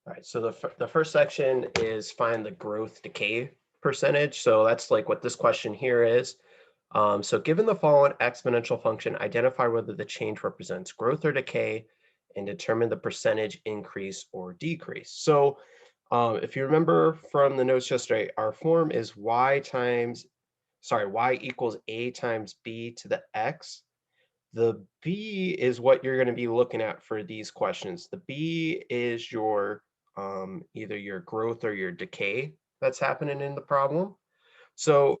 All right, so the first section is find the growth decay percentage. So that's like what this question here is. So given the following exponential function, identify whether the change represents growth or decay and determine the percentage increase or decrease. So if you remember from the notes yesterday, our form is y equals a times b to the x. The B is what you're going to be looking at for these questions. The B is your either your growth or your decay that's happening in the problem. So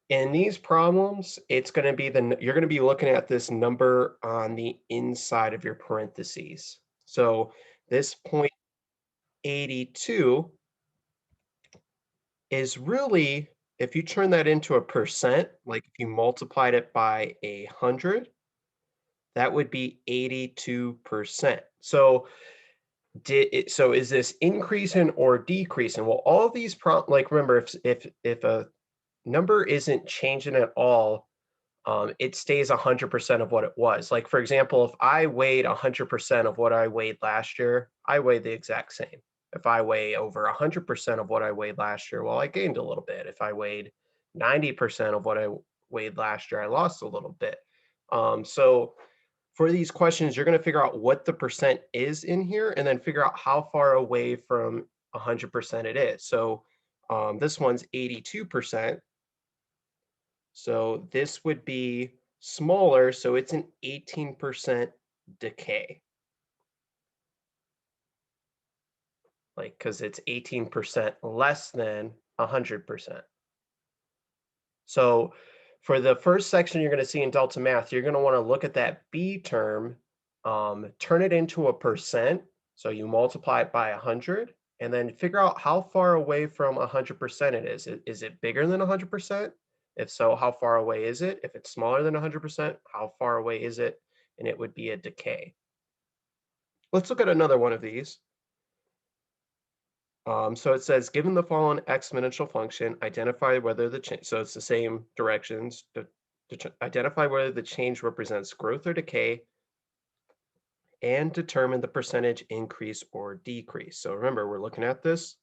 in these problems, it's going to be you're going to be looking at this number on the inside of your parentheses. So this 0.82 is really, if you turn that into a percent, like if you multiplied it by 100, that would be 82%. So is this increasing or decreasing? Well, all of these like remember, if a number isn't changing at all, it stays 100% of what it was. Like for example, if I weighed 100% of what I weighed last year, I weigh the exact same. If I weigh over 100% of what I weighed last year, well, I gained a little bit. If I weighed 90% of what I weighed last year, I lost a little bit. So for these questions, you're going to figure out what the percent is in here and then figure out how far away from 100% it is. So this one's 82%. So this would be smaller, so it's an 18% decay. Like, because it's 18% less than 100%. So for the first section you're going to see in Deltamath, you're going to want to look at that B term, turn it into a percent. So you multiply it by 100 and then figure out how far away from 100% it is. Is it bigger than 100%? If so, how far away is it? If it's smaller than 100%, how far away is it? And it would be a decay. Let's look at another one of these. So it says, given the following exponential function, identify whether the change, so it's the same directions, to identify whether the change represents growth or decay, and determine the percentage increase or decrease. So remember, we're looking at this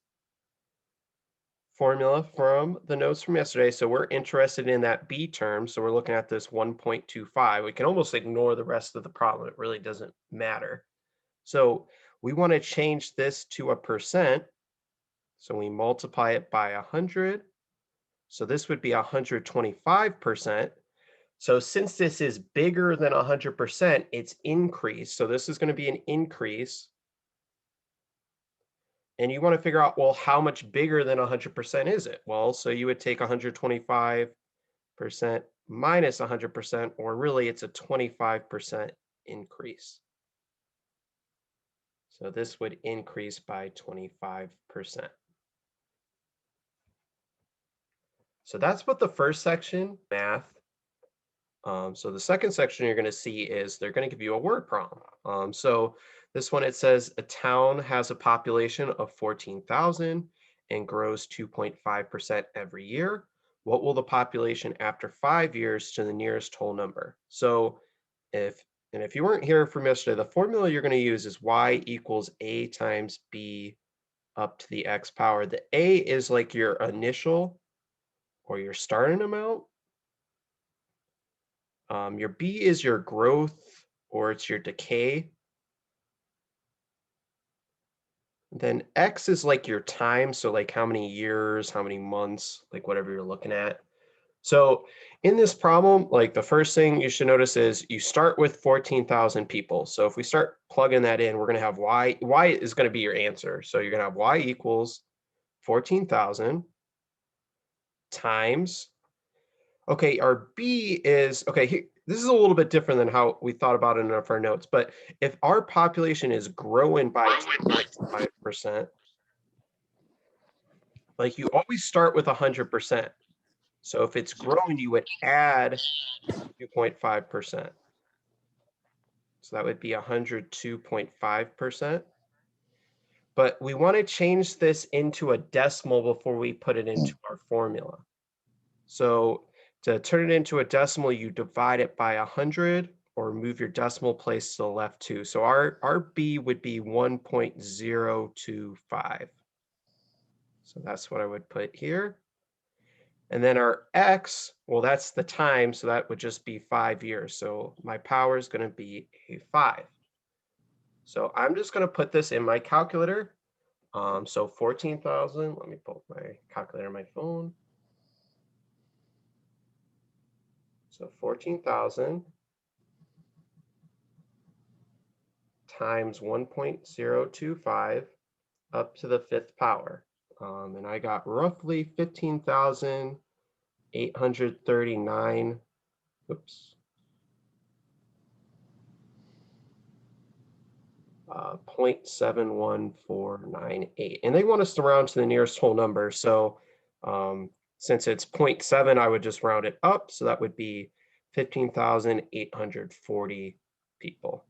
formula from the notes from yesterday. So we're interested in that B term. So we're looking at this 1.25. We can almost ignore the rest of the problem. It really doesn't matter. So we want to change this to a percent. So we multiply it by 100. So this would be 125%. So since this is bigger than 100%, it's increased. So this is going to be an increase. And you want to figure out, well, how much bigger than 100% is it? Well, so you would take 125% minus 100%, or really it's a 25% increase. So this would increase by 25%. So that's what the first section, math. So the second section you're going to see is they're going to give you a word problem. So this one, it says a town has a population of 14,000 and grows 2.5% every year. What will the population after 5 years to the nearest whole number? So if you weren't here from yesterday, the formula you're going to use is y equals a times b up to the x power. The a is like your initial or your starting amount. Your B is your growth, or it's your decay. Then X is like your time, so like how many years, how many months, like whatever you're looking at. So in this problem, like the first thing you should notice is you start with 14,000 people. So if we start plugging that in, we're going to have y is going to be your answer. So you're going to have y equals 14,000 times, okay, our B is, okay, this is a little bit different than how we thought about it in our notes, but if our population is growing by 2.5%, like you always start with 100%. So if it's growing, you would add 2.5%. So that would be 102.5%. But we want to change this into a decimal before we put it into our formula. So to turn it into a decimal, you divide it by 100. or move your decimal place to the left too. So our B would be 1.025. So that's what I would put here. And then our X, well, that's the time, so that would just be 5 years. So my power is going to be a 5. So I'm just going to put this in my calculator. So 14,000, let me pull up my calculator on my phone. So 14,000 times 1.025 up to the 5th power. And I got roughly 15,839, oops, 0.71498. And they want us to round to the nearest whole number. So since it's 0.7, I would just round it up. So that would be 15,840 people.